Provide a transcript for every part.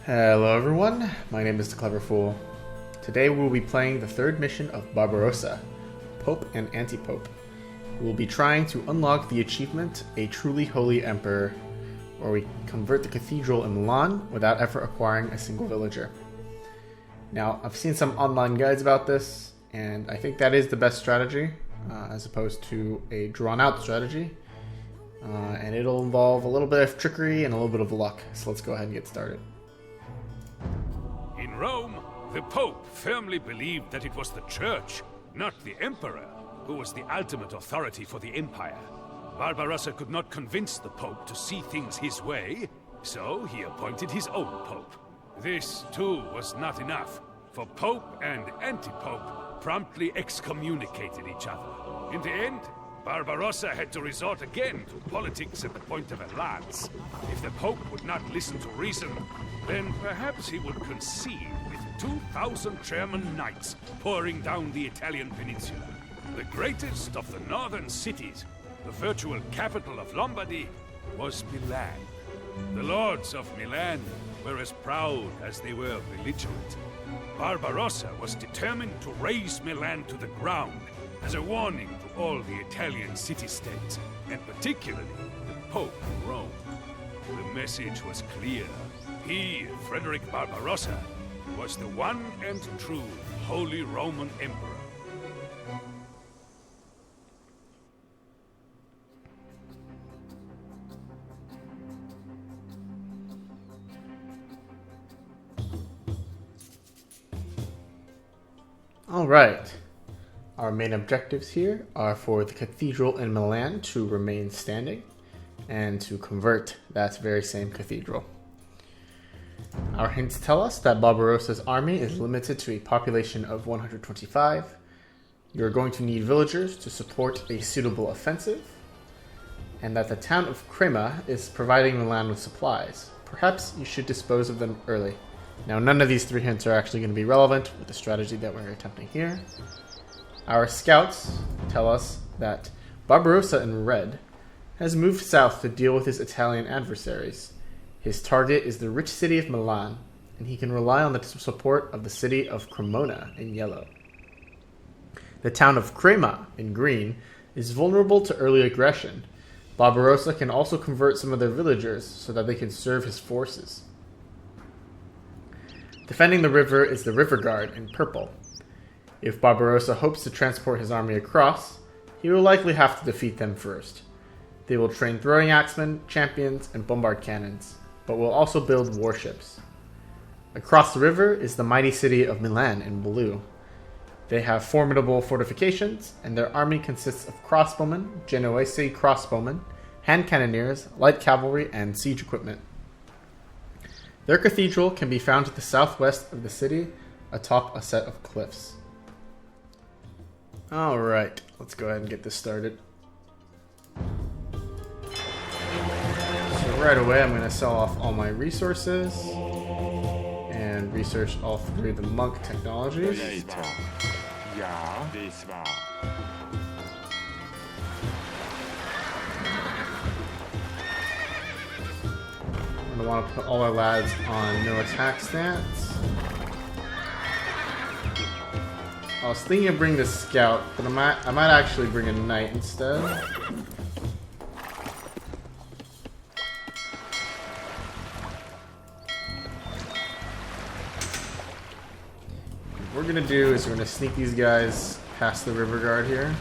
Hello everyone, my name is the Clever Fool. Today we will be playing the third mission of Barbarossa, Pope and Antipope. We will be trying to unlock the achievement, A Truly Holy Emperor, where we convert the cathedral in Milan without ever acquiring a single villager. Now, I've seen some online guides about this, and I think that is the best strategy, as opposed to a drawn-out strategy. And it'll involve a little bit of trickery and a little bit of luck, so let's go ahead and get started. In Rome, the Pope firmly believed that it was the Church, not the Emperor, who was the ultimate authority for the Empire. Barbarossa could not convince the Pope to see things his way, so he appointed his own Pope. This, too, was not enough, for Pope and Antipope promptly excommunicated each other. In the end, Barbarossa had to resort again to politics at the point of a lance. If the Pope would not listen to reason, then perhaps he would concede with 2,000 German knights pouring down the Italian peninsula. The greatest of the northern cities, the virtual capital of Lombardy, was Milan. The lords of Milan were as proud as they were belligerent. Barbarossa was determined to raze Milan to the ground as a warning to all the Italian city-states, and particularly the Pope of Rome. The message was clear. He, Frederick Barbarossa, was the one and true Holy Roman Emperor. Alright, our main objectives here are for the cathedral in Milan to remain standing and to convert that very same cathedral. Our hints tell us that Barbarossa's army is limited to a population of 125. You're going to need villagers to support a suitable offensive, and that the town of Crema is providing Milan with supplies. Perhaps you should dispose of them early. Now, none of these three hints are actually going to be relevant with the strategy that we're attempting here. Our scouts tell us that Barbarossa in red has moved south to deal with his Italian adversaries. His target is the rich city of Milan, and he can rely on the support of the city of Cremona in yellow. The town of Crema in green is vulnerable to early aggression. Barbarossa can also convert some of their villagers so that they can serve his forces. Defending the river is the river guard in purple. If Barbarossa hopes to transport his army across, he will likely have to defeat them first. They will train throwing axemen, champions, and bombard cannons, but will also build warships. Across the river is the mighty city of Milan in blue. They have formidable fortifications, and their army consists of crossbowmen, Genoese crossbowmen, hand cannoneers, light cavalry, and siege equipment. Their cathedral can be found to the southwest of the city, atop a set of cliffs. Alright, let's go ahead and get this started. So right away I'm going to sell off all my resources and research all three of the monk technologies. I'm going to want to put all our lads on no attack stance. I was thinking of bringing the scout, but I might actually bring a knight instead. What we're going to do is we're going to sneak these guys past the river guard here.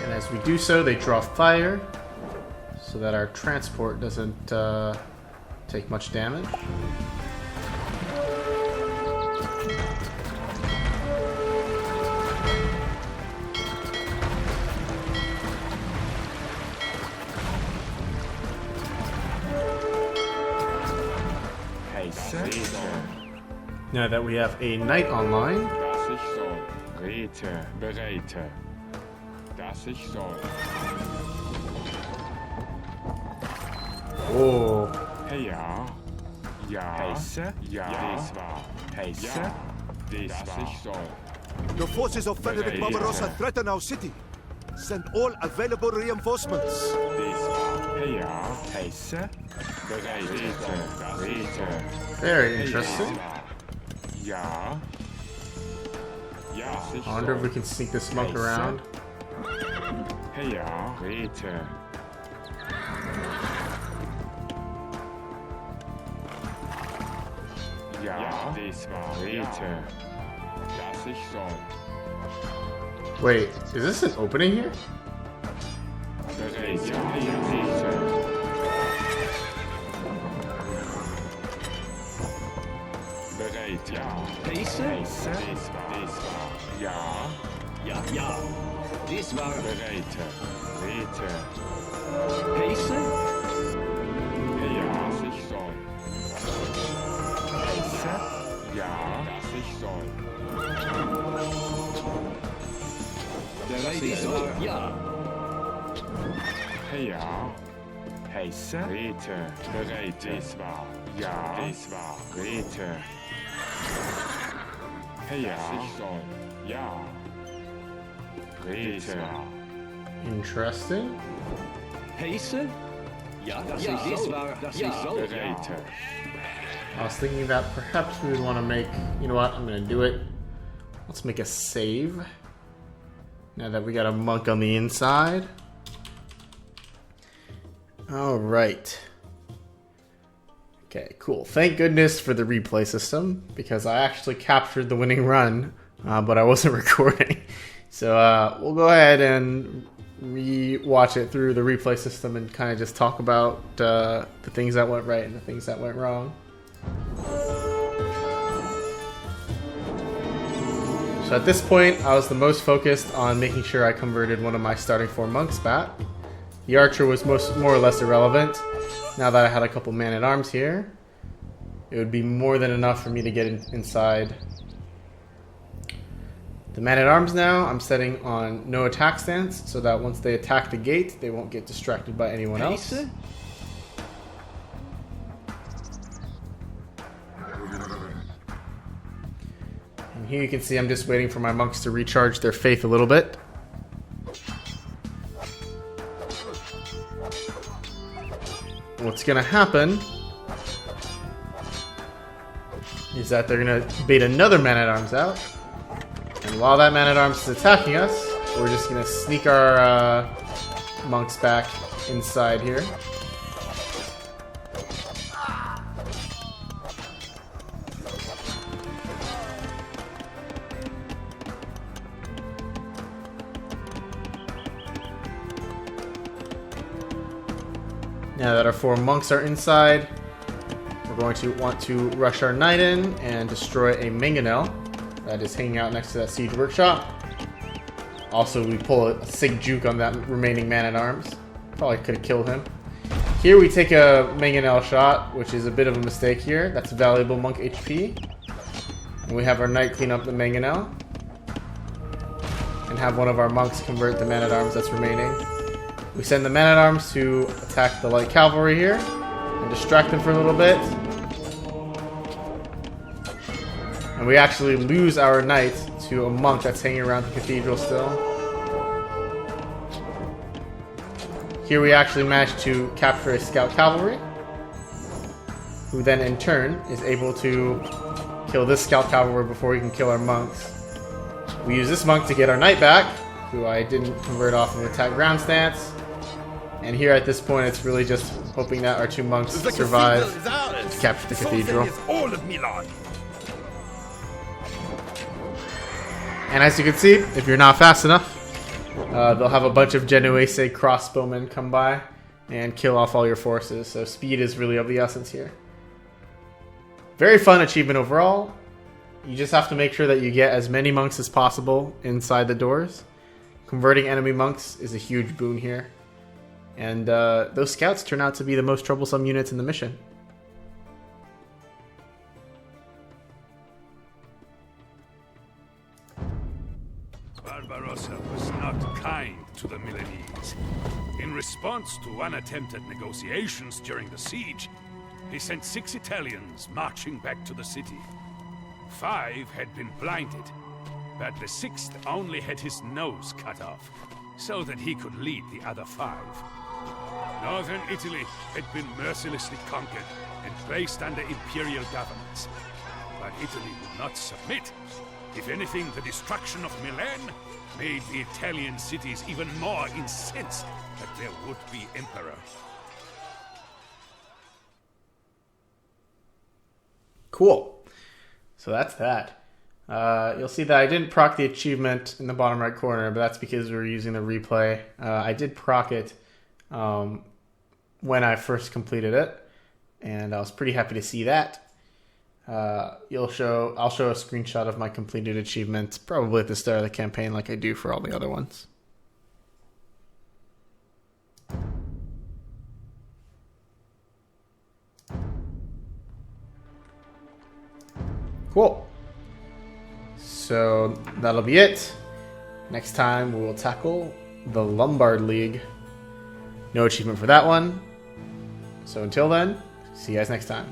As we do so, they draw fire so that our transport doesn't take much damage. Now that we have a knight online, Das ich soll. Rete, bereite. Das ich soll. oh, Ja. Ja. Heiße. Ja. Dies war. Heiße. Ja. Dies war. Ich soll. The forces of Frederick Barbarossa threaten our city. Send all available reinforcements. Dies war. Ja. Heiße. Bereite. Rete. very interesting. Ja. Ja. I wonder if we can sneak this monk around. Ja. Rete. Ja. Dies war. Rete. Das ich soll. Wait, is this an opening here? Bereite. Rete. Bereit, ja. Heiße? Heiße. Dies war. Ja. Ja, ja. Dies war Bereite. Rete. Heiße? Ja, was ich soll. Heiße. Ja, was ich soll. Dies war ja. Ja. Heiße. Rete. Bereit. Dies war. Ja. Dies war. Rete. Ja, was ich soll. Ja. Rete. Interesting. Heiße? Ja, dies war ja. Bereite. I was thinking that perhaps we would want to make, you know what, I'm going to do it. Let's make a save. Now that we got a monk on the inside. All right. Okay, cool. Thank goodness for the replay system, because I actually captured the winning run, but I wasn't recording. So we'll go ahead and re-watch it through the replay system and kind of just talk about the things that went right and the things that went wrong. So at this point, I was the most focused on making sure I converted one of my starting 4 monks back. The archer was more or less irrelevant. Now that I had a couple man-at-arms here, it would be more than enough for me to get inside. The man-at-arms now, I'm setting on no attack stance, so that once they attack the gate, they won't get distracted by anyone else. Heiße? And here you can see I'm just waiting for my monks to recharge their faith a little bit. What's gonna happen is that they're gonna bait another man-at-arms out. And while that man-at-arms is attacking us, we're just gonna sneak our monks back inside here. Now that our 4 monks are inside, we're going to want to rush our knight in and destroy a mangonel that is hanging out next to that siege workshop. Also, we pull a sig juke on that remaining man-at-arms. Probably could have killed him. Here we take a mangonel shot, which is a bit of a mistake here. That's valuable monk HP. And we have our knight clean up the mangonel. And have one of our monks convert the man-at-arms that's remaining. We send the man-at-arms to attack the light cavalry here and distract them for a little bit. And we actually lose our knight to a monk that's hanging around the cathedral still. Here we actually manage to capture a scout cavalry, who then in turn is able to kill this scout cavalry before we can kill our monks. We use this monk to get our knight back, who I didn't convert off of attack ground stance. And here at this point, it's really just hoping that our 2 monks survive to capture the cathedral. All of Milan. And as you can see, if you're not fast enough, they'll have a bunch of Genoese crossbowmen come by and kill off all your forces. So speed is really of the essence here. Very fun achievement overall. You just have to make sure that you get as many monks as possible inside the doors. Converting enemy monks is a huge boon here. And those scouts turn out to be the most troublesome units in the mission. Barbarossa was not kind to the Milanese. In response to unattempted negotiations during the siege, he sent 6 Italians marching back to the city. 5 had been blinded, but the 6th only had his nose cut off, so that he could lead the other 5. Northern Italy had been mercilessly conquered and placed under imperial governance. But Italy would not submit. If anything, the destruction of Milan made the Italian cities even more incensed that there would be emperor. Cool. So that's that. You'll see that I didn't proc the achievement in the bottom right corner, but that's because we were using the replay. I did proc it when I first completed it, and I was pretty happy to see that. I'll show a screenshot of my completed achievement probably at the start of the campaign like I do for all the other ones. Cool. So that'll be it. Next time we will tackle the Lombard League. No achievement for that one. So until then, see you guys next time.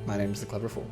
My name is The Clever Fool.